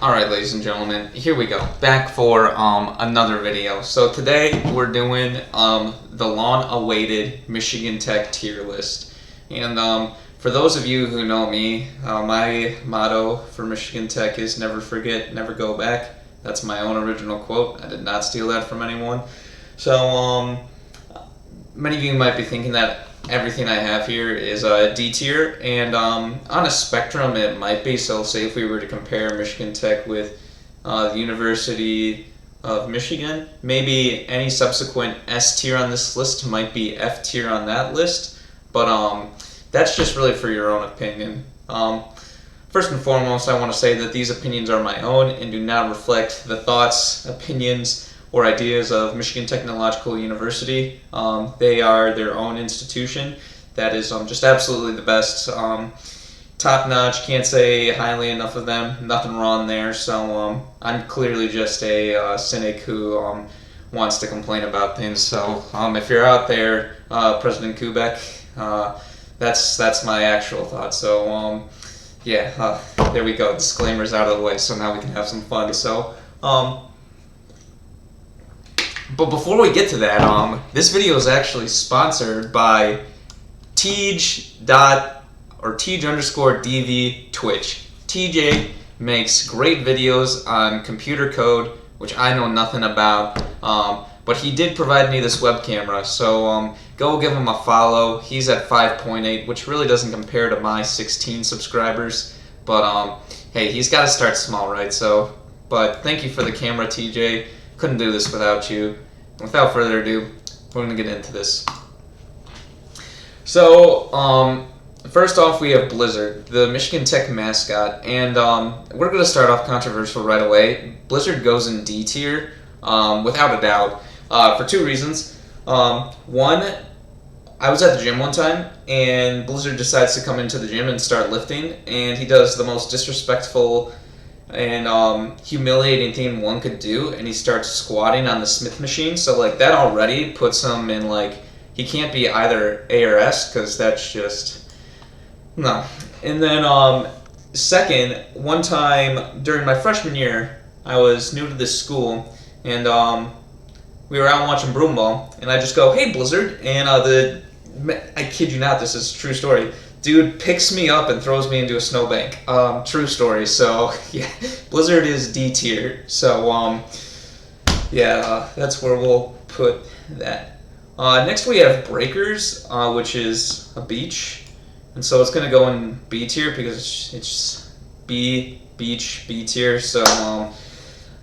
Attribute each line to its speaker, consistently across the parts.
Speaker 1: Alright, ladies and gentlemen, here we go. Back for another video. So today we're doing the long-awaited Michigan Tech tier list. And for those of you who know me, my motto for Michigan Tech is never forget, never go back. That's my own original quote. I did not steal that from anyone. So many of you might be thinking that everything I have here is a D tier, and on a spectrum it might be. So say if we were to compare Michigan Tech with the University of Michigan, maybe any subsequent S tier on this list might be F tier on that list, but that's just really for your own opinion. First and foremost, I want to say that these opinions are my own and do not reflect the thoughts, opinions, or ideas of Michigan Technological University. They are their own institution that is just absolutely the best, top-notch, can't say highly enough of them, nothing wrong there. So I'm clearly just a cynic who wants to complain about things. So if you're out there, President Kubek, that's my actual thought. So yeah, there we go, disclaimer's out of the way, so now we can have some fun. So but before we get to that, this video is actually sponsored by Tej_DV Twitch. TJ makes great videos on computer code, which I know nothing about, but he did provide me this web camera, so go give him a follow. He's at 5.8, which really doesn't compare to my 16 subscribers, but hey, he's got to start small, right? So, but thank you for the camera, TJ. Couldn't do this without you. Without further ado, we're going to get into this. So, first off, we have Blizzard, the Michigan Tech mascot, and we're going to start off controversial right away. Blizzard goes in D tier, without a doubt, for two reasons. One, I was at the gym one time, and Blizzard decides to come into the gym and start lifting, and he does the most disrespectful and humiliating thing one could do, and he starts squatting on the Smith machine. So like that already puts him in, like, he can't be either A or S, because that's just no. And then second, one time during my freshman year, I was new to this school, and we were out watching Broomball, and I just go, "Hey, Blizzard," and I kid you not, this is a true story, dude picks me up and throws me into a snowbank. True story. So yeah, Blizzard is D tier. So yeah, that's where we'll put that. Next we have Breakers, which is a beach, and so it's gonna go in B tier because it's beach, B tier. So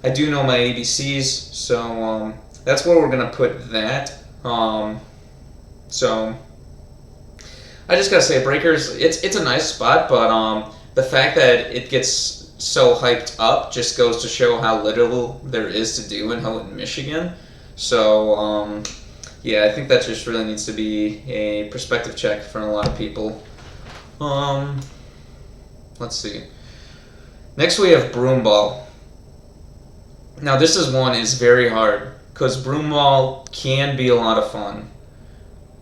Speaker 1: I do know my ABCs, so that's where we're gonna put that. So I just gotta say, Breakers, it's a nice spot, but the fact that it gets so hyped up just goes to show how little there is to do in Houghton, Michigan. So yeah, I think that just really needs to be a perspective check for a lot of people. Let's see. Next we have Broomball. Now this is very hard, because Broomball can be a lot of fun,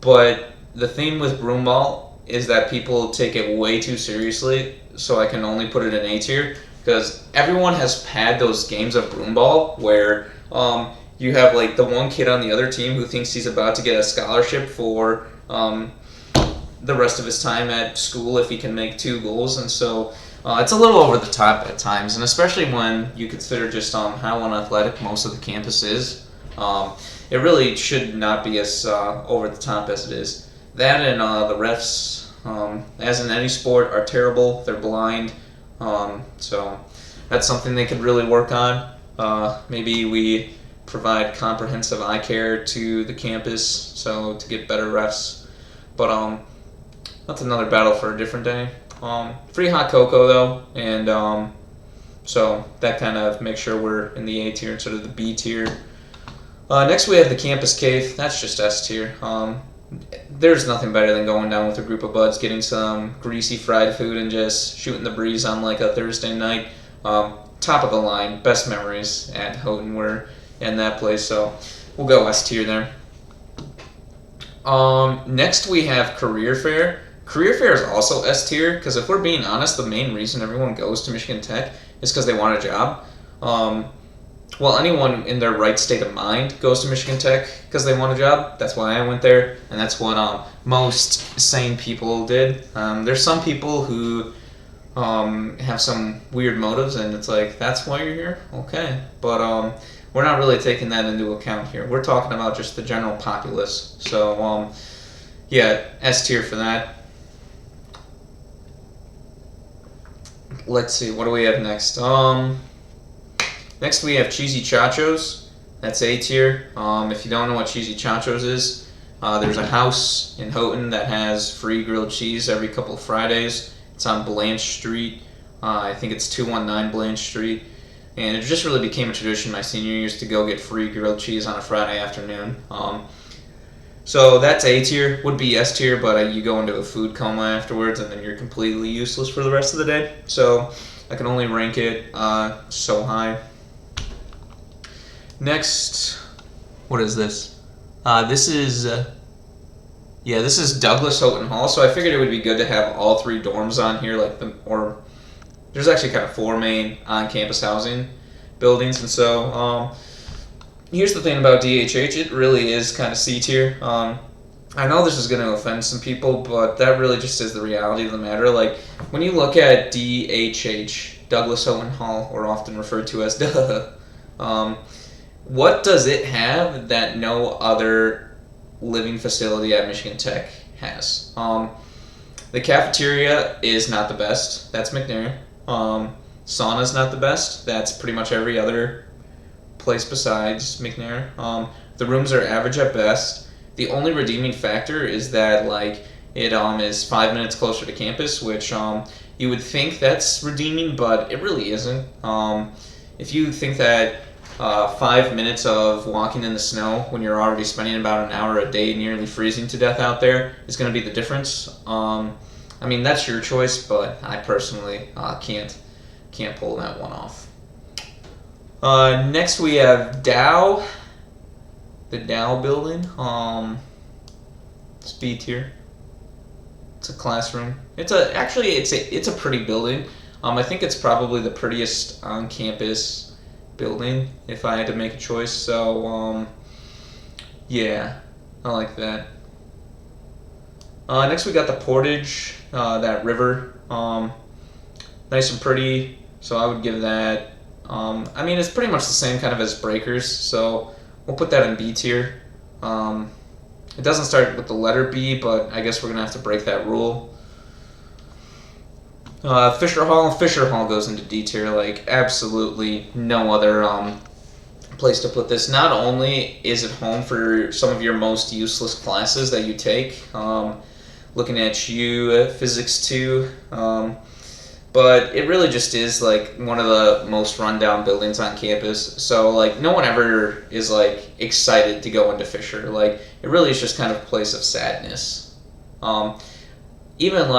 Speaker 1: but the thing with Broomball is that people take it way too seriously, so I can only put it in A tier, because everyone has had those games of Broomball where you have like the one kid on the other team who thinks he's about to get a scholarship for the rest of his time at school if he can make 2 goals, and so it's a little over the top at times, and especially when you consider just how unathletic most of the campus is. It really should not be as over the top as it is. That and the refs, as in any sport, are terrible. They're blind, so that's something they could really work on. Maybe we provide comprehensive eye care to the campus, so to get better refs. But that's another battle for a different day. Free hot cocoa though, and so that kind of makes sure we're in the A tier instead of the B tier. Next we have the Campus Cave. That's just S tier. There's nothing better than going down with a group of buds, getting some greasy fried food, and just shooting the breeze on like a Thursday night. Top of the line, best memories at Houghton were in that place, so we'll go S tier there. Next we have Career Fair. Career fair is also S tier because if we're being honest, the main reason everyone goes to Michigan Tech is because they want a job. Well, anyone in their right state of mind goes to Michigan Tech because they want a job. That's why I went there, and that's what most sane people did. There's some people who have some weird motives, and it's like, that's why you're here? Okay. But we're not really taking that into account here. We're talking about just the general populace. So, yeah, S tier for that. Let's see, what do we have next? Next we have Cheesy Chachos. That's A tier. If you don't know what Cheesy Chachos is, there's a house in Houghton that has free grilled cheese every couple of Fridays. It's on Blanche Street. I think it's 219 Blanche Street. And it just really became a tradition my senior years to go get free grilled cheese on a Friday afternoon. So that's A tier. Would be S tier, but you go into a food coma afterwards and then you're completely useless for the rest of the day. So I can only rank it so high. Next, what is this? This is Douglas Houghton Hall. So I figured it would be good to have all three dorms on here, there's actually kind of four main on-campus housing buildings, and so here's the thing about DHH. It really is kind of C tier. I know this is going to offend some people, but that really just is the reality of the matter. Like, when you look at DHH, Douglas Houghton Hall, or often referred to as DUH, what does it have that no other living facility at Michigan Tech has? The cafeteria is not the best. That's McNamara. Sauna's not the best. That's pretty much every other place besides McNamara. The rooms are average at best. The only redeeming factor is that it is 5 minutes closer to campus, which you would think that's redeeming, but it really isn't. If you think that 5 minutes of walking in the snow when you're already spending about an hour a day nearly freezing to death out there is going to be the difference, I mean, that's your choice, but I personally can't pull that one off. Next we have Dow. The Dow Building. It's B tier. It's a classroom. It's a pretty building. I think it's probably the prettiest on-campus building if I had to make a choice. So yeah, I like that. Next we got the Portage, that river. Nice and pretty. So I would give that. I mean, it's pretty much the same kind of as Breakers, so we'll put that in B tier. It doesn't start with the letter B, but I guess we're gonna have to break that rule. Fisher Hall goes into D tier. Like, absolutely no other place to put this. Not only is it home for some of your most useless classes that you take, looking at you, Physics 2, but it really just is one of the most rundown buildings on campus. So no one ever is excited to go into Fisher. It really is just kind of a place of sadness. Even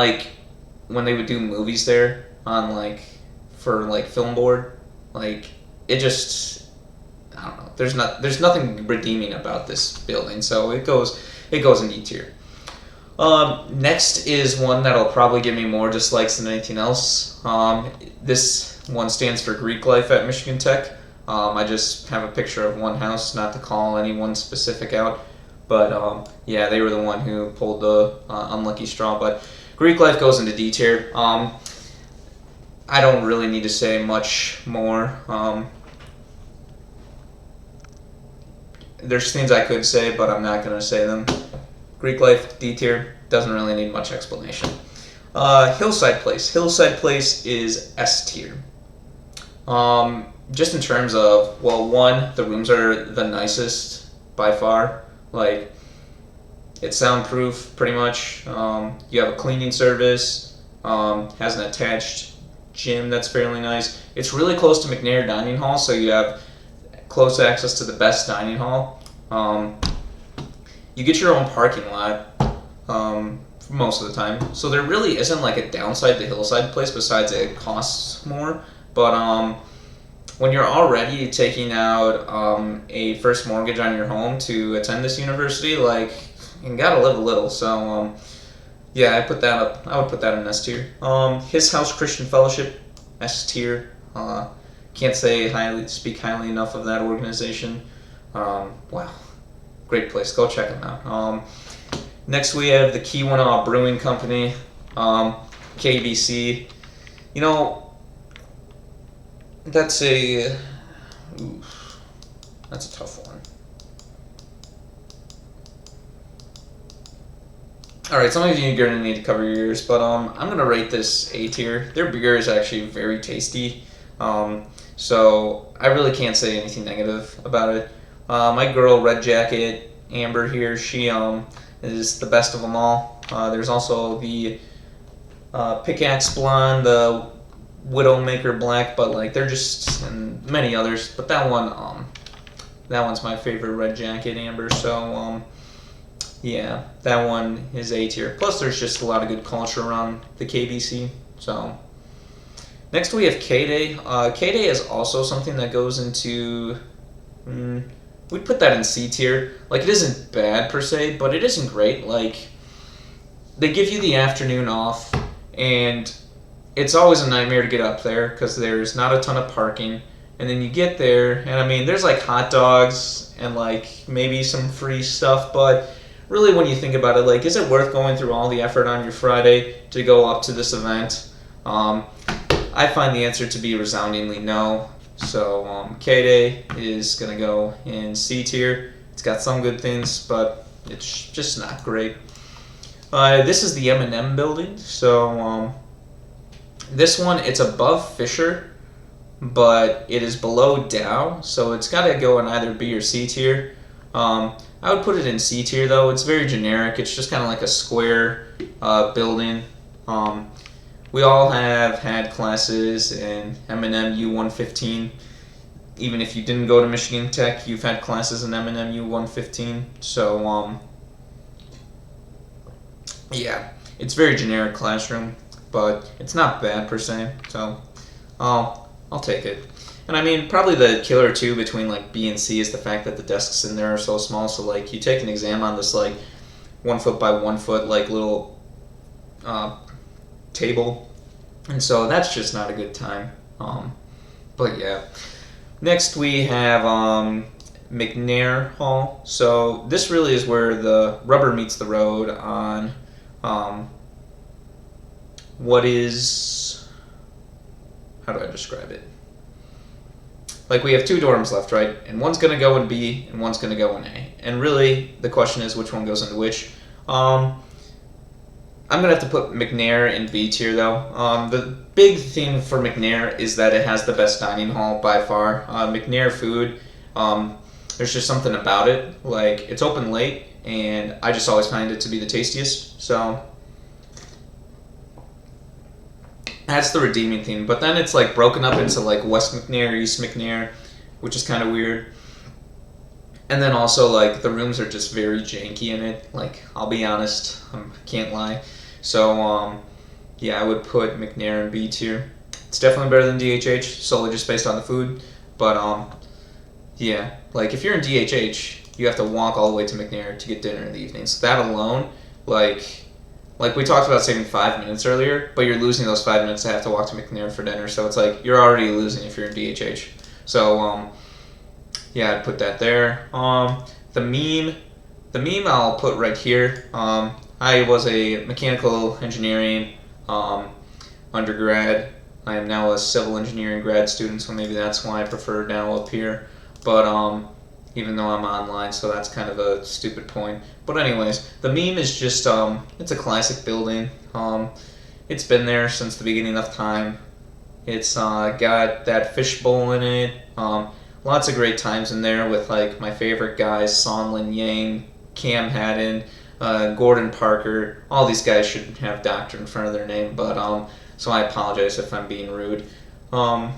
Speaker 1: when they would do movies there on for film board, it just, I don't know. There's nothing redeeming about this building. So it goes in D tier. Next is one that'll probably give me more dislikes than anything else. This one stands for Greek life at Michigan Tech. I just have a picture of one house, not to call anyone specific out, but yeah, they were the one who pulled the unlucky straw. But Greek life goes into D tier. I don't really need to say much more. There's things I could say, but I'm not going to say them. Greek life, D tier, doesn't really need much explanation. Hillside Place. Hillside Place is S tier. Just in terms of, well, one, the rooms are the nicest by far. It's soundproof pretty much. You have a cleaning service. Has an attached gym that's fairly nice. It's really close to McNamara Dining Hall, so you have close access to the best dining hall. You get your own parking lot for most of the time, so there really isn't a downside to Hillside Place besides it costs more. But when you're already taking out a first mortgage on your home to attend this university, you gotta live a little. So Yeah, I put that up. I would put that in S tier. His House Christian Fellowship, S tier. Can't speak highly enough of that organization. Wow, great place. Go check them out. Next we have the Keweenaw Brewing Company, KBC. You know, that's a tough one. All right, some of you are gonna need to cover your ears, but I'm gonna rate this A tier. Their beer is actually very tasty, so I really can't say anything negative about it. My girl, Red Jacket Amber here, she is the best of them all. There's also the Pickaxe Blonde, the Widowmaker Black, but like they're just and many others. But that one's my favorite, Red Jacket Amber. So yeah, that one is A tier. Plus, there's just a lot of good culture around the KBC. So next we have K-Day. K-Day is also something that goes into. We'd put that in C tier. Like, it isn't bad per se, but it isn't great. Like, they give you the afternoon off, and it's always a nightmare to get up there because there's not a ton of parking. And then you get there, and I mean, there's like hot dogs and like maybe some free stuff, but really when you think about it, like, is it worth going through all the effort on your Friday to go up to this event? I find the answer to be resoundingly no. So K-Day is going to go in C tier. It's got some good things, but it's just not great. This is the M&M building. So this one, it's above Fisher, but it is below Dow. So it's got to go in either B or C tier. I would put it in C tier, though. It's very generic. It's just kind of like a square building. We all have had classes in M&M U115. Even if you didn't go to Michigan Tech, you've had classes in M&M U115. So, yeah, it's very generic classroom, but it's not bad per se. So, I'll take it. And I mean, probably the killer too between like B and C is the fact that the desks in there are so small. So like, you take an exam on this like 1 foot by 1 foot like little table, and so that's just not a good time. But yeah, next we have McNamara Hall. So this really is where the rubber meets the road on what is, how do I describe it? Like, we have 2 dorms left, right? And one's going to go in B and one's going to go in A. And really, the question is which one goes into which. I'm going to have to put McNamara in B tier, though. The big thing for McNamara is that it has the best dining hall by far. McNamara food, there's just something about it. Like, it's open late, and I just always find it to be the tastiest. So that's the redeeming thing. But then it's like broken up into like West McNamara, East McNamara, which is kind of weird. And then also like the rooms are just very janky in it. Like, I'll be honest, I can't lie. So yeah, I would put McNamara in B tier. It's definitely better than DHH, solely just based on the food. But yeah, like if you're in DHH, you have to walk all the way to McNamara to get dinner in the evening. So that alone, like we talked about saving 5 minutes earlier, but you're losing those 5 minutes to have to walk to McNamara for dinner. So it's like you're already losing if you're in DHH. So yeah, I'd put that there. The meme I'll put right here. I was a mechanical engineering undergrad. I am now a civil engineering grad student, so maybe that's why I prefer now up here. But even though I'm online, so that's kind of a stupid point. But anyways, the meme is just, it's a classic building. It's been there since the beginning of time. It's got that fishbowl in it. Lots of great times in there with like my favorite guys, Sonlin Yang, Cam Haddon, Gordon Parker. All these guys should have doctor in front of their name, but so I apologize if I'm being rude. My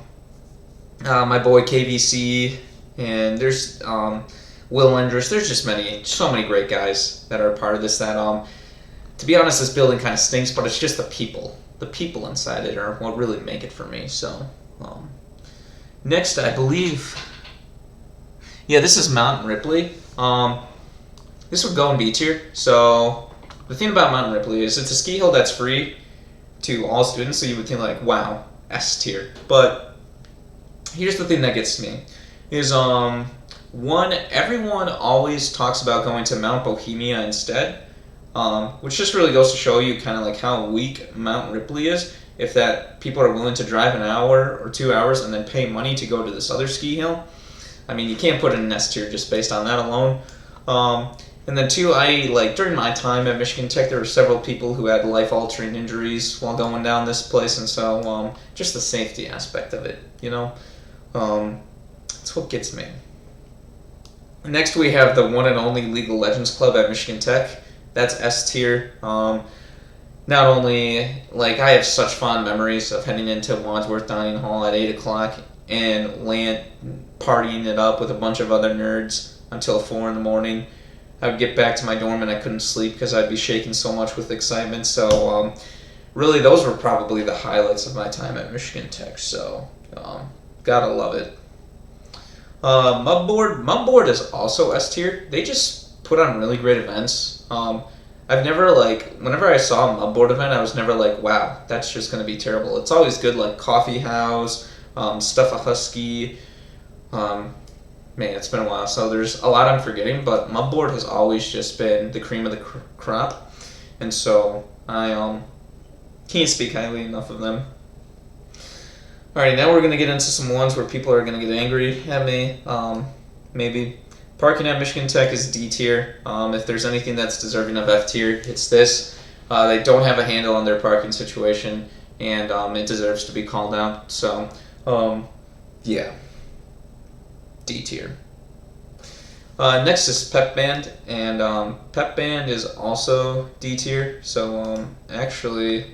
Speaker 1: boy KVC, and there's Will Endress. There's just so many great guys that are a part of this. That to be honest, this building kind of stinks, but it's just the people. The people inside it are what really make it for me. So next, I believe, yeah, this is Mount Ripley. This would go in B tier. So the thing about Mount Ripley is it's a ski hill that's free to all students, so you would think like, wow, S tier. But here's the thing that gets to me is one, everyone always talks about going to Mount Bohemia instead, which just really goes to show you kind of like how weak Mount Ripley is. If that people are willing to drive an hour or 2 hours and then pay money to go to this other ski hill, I mean, you can't put it in S tier just based on that alone. And then two, during my time at Michigan Tech, there were several people who had life-altering injuries while going down this place, and so just the safety aspect of it, that's what gets me. Next, we have the one and only League of Legends Club at Michigan Tech. That's S tier. Not only, I have such fond memories of heading into Wadsworth Dining Hall at 8 o'clock and partying it up with a bunch of other nerds until 4 in the morning. I would get back to my dorm and I couldn't sleep because I'd be shaking so much with excitement. So, really, those were probably the highlights of my time at Michigan Tech. So, gotta love it. Mudboard is also S tier. They just put on really great events. I've never, whenever I saw a Mudboard event, I was never like, wow, that's just going to be terrible. It's always good, coffee house, stuff a husky. Man, it's been a while, so there's a lot I'm forgetting, but Mudboard has always just been the cream of the crop, and so I can't speak highly enough of them. Alright, now we're going to get into some ones where people are going to get angry at me, maybe. Parking at Michigan Tech is D tier. If there's anything that's deserving of F tier, it's this. They don't have a handle on their parking situation, and it deserves to be called out, so, yeah. D tier. Next is Pep Band, and Pep Band is also D tier. So actually,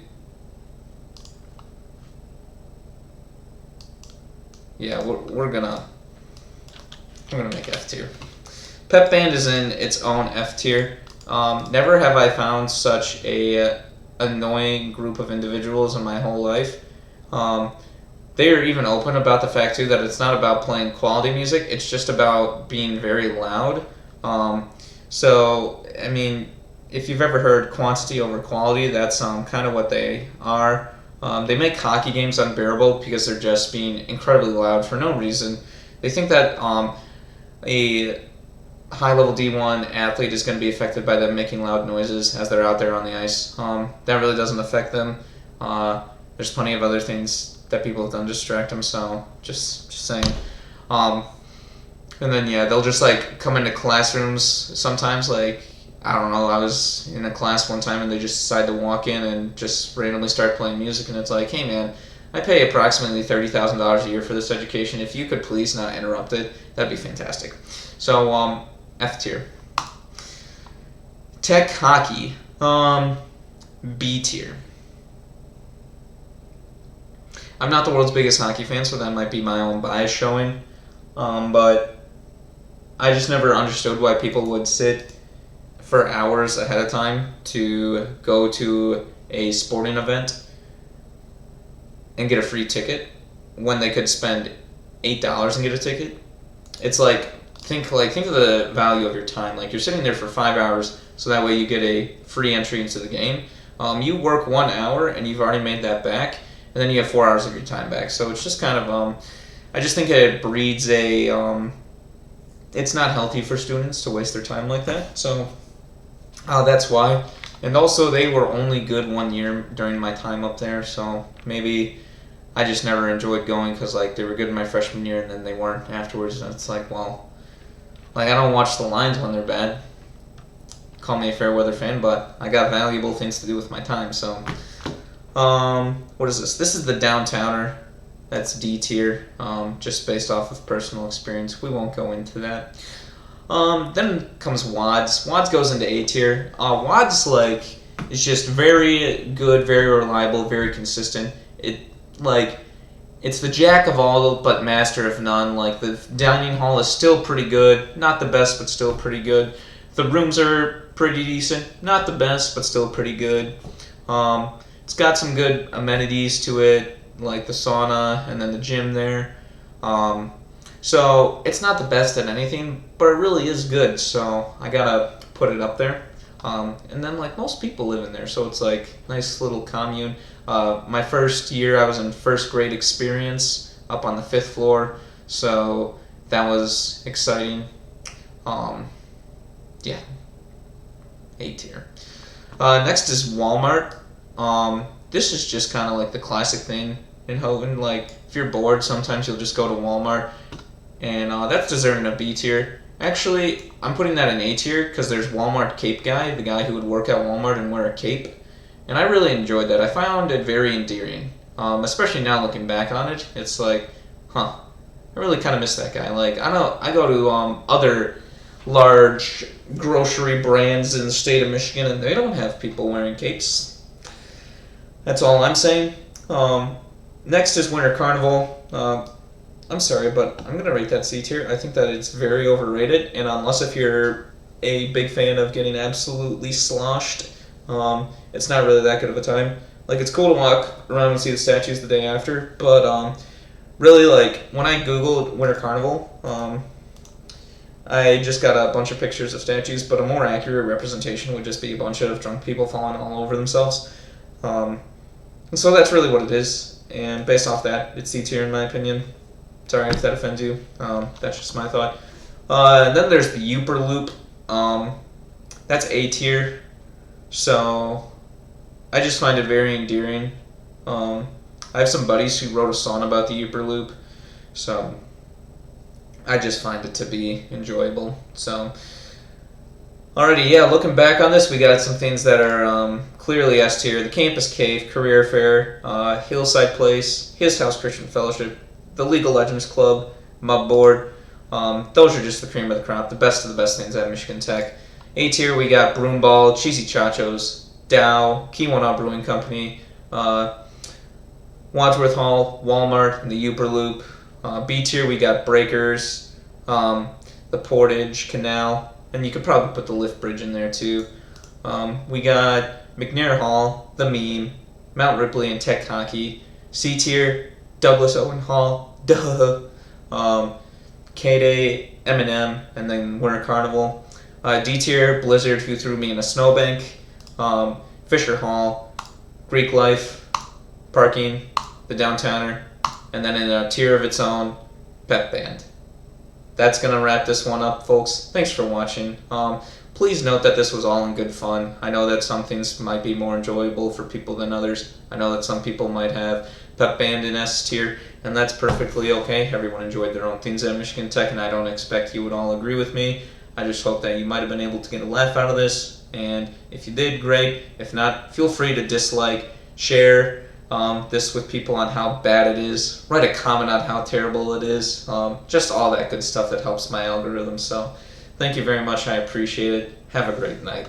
Speaker 1: yeah, we're gonna make F tier. Pep Band is in its own F tier. Never have I found such a annoying group of individuals in my whole life. They are even open about the fact, too, that it's not about playing quality music. It's just about being very loud. So, I mean, if you've ever heard quantity over quality, that's kind of what they are. They make hockey games unbearable because they're just being incredibly loud for no reason. They think that a high-level D1 athlete is going to be affected by them making loud noises as they're out there on the ice. That really doesn't affect them. There's plenty of other things that people have done to distract them, so just saying. And then, yeah, they'll just, come into classrooms sometimes, I don't know, I was in a class one time and they just decide to walk in and just randomly start playing music, and it's like, hey, man, I pay approximately $30,000 a year for this education. If you could please not interrupt it, that'd be fantastic. So, F tier. Tech hockey, B tier. I'm not the world's biggest hockey fan, so that might be my own bias showing. But I just never understood why people would sit for hours ahead of time to go to a sporting event and get a free ticket when they could spend $8 and get a ticket. It's think of the value of your time. You're sitting there for 5 hours, so that way you get a free entry into the game. You work 1 hour and you've already made that back. And then you have 4 hours of your time back. So it's just kind of, I just think it breeds it's not healthy for students to waste their time like that. So that's why. And also, they were only good 1 year during my time up there. So maybe I just never enjoyed going because, they were good in my freshman year and then they weren't afterwards. And it's I don't watch the lines when they're bad. Call me a fair weather fan, but I got valuable things to do with my time, so... what is this? This is the Downtowner. That's D tier, just based off of personal experience. We won't go into that. Then comes WADS. WADS goes into A tier. WADS, is just very good, very reliable, very consistent. It's the jack of all, but master of none. The dining hall is still pretty good. Not the best, but still pretty good. The rooms are pretty decent. Not the best, but still pretty good. It's got some good amenities to it, like the sauna and then the gym there. So it's not the best at anything, but it really is good, so I gotta put it up there. And then like most people live in there, so it's like nice little commune. My first year I was in first grade experience up on the 5th floor, so that was exciting. Yeah, A tier. Next is Walmart. This is just kind of like the classic thing in Houghton. Like if you're bored, sometimes you'll just go to Walmart, and that's deserving a B tier. Actually, I'm putting that in A tier because there's Walmart Cape Guy, the guy who would work at Walmart and wear a cape. And I really enjoyed that. I found it very endearing. Especially now looking back on it. It's like, I really kind of miss that guy. Like, I go to other large grocery brands in the state of Michigan and they don't have people wearing capes. That's all I'm saying. Next is Winter Carnival. I'm sorry, but I'm going to rate that C tier. I think that it's very overrated, and unless if you're a big fan of getting absolutely sloshed, it's not really that good of a time. Like, it's cool to walk around and see the statues the day after, but really, like, when I Googled Winter Carnival, I just got a bunch of pictures of statues, but a more accurate representation would just be a bunch of drunk people falling all over themselves. And so that's really what it is, and based off that, it's C tier in my opinion. Sorry if that offends you. That's just my thought. And then there's the Uper Loop. That's A tier. So I just find it very endearing. I have some buddies who wrote a song about the Uper Loop. So I just find it to be enjoyable. So alrighty, yeah, looking back on this, we got some things that are clearly S tier. The Campus Cave, Career Fair, Hillside Place, His House Christian Fellowship, the Legal Legends Club, Mudboard. Those are just the cream of the crop, the best of the best things at Michigan Tech. A tier, we got Broomball, Cheesy Chachos, Dow, Key 1 Brewing Company, Wadsworth Hall, Walmart, and the Uper Loop. B tier, we got Breakers, the Portage Canal, and you could probably put the Lift Bridge in there too. We got McNamara Hall, the Meme, Mount Ripley, and Tech Hockey. C tier, Douglas Owen Hall, K-Day, M&M, and then Winter Carnival. D tier, Blizzard, who threw me in a snowbank, Fisher Hall, Greek Life, Parking, the Downtowner, and then in a tier of its own, Pep Band. That's going to wrap this one up, folks. Thanks for watching. Please note that this was all in good fun. I know that some things might be more enjoyable for people than others. I know that some people might have Pep Band in S tier, and that's perfectly okay. Everyone enjoyed their own things at Michigan Tech, and I don't expect you would all agree with me. I just hope that you might have been able to get a laugh out of this, and if you did, great. If not, feel free to dislike, share this with people on how bad it is, write a comment on how terrible it is, just all that good stuff that helps my algorithm. So thank you very much. I appreciate it. Have a great night.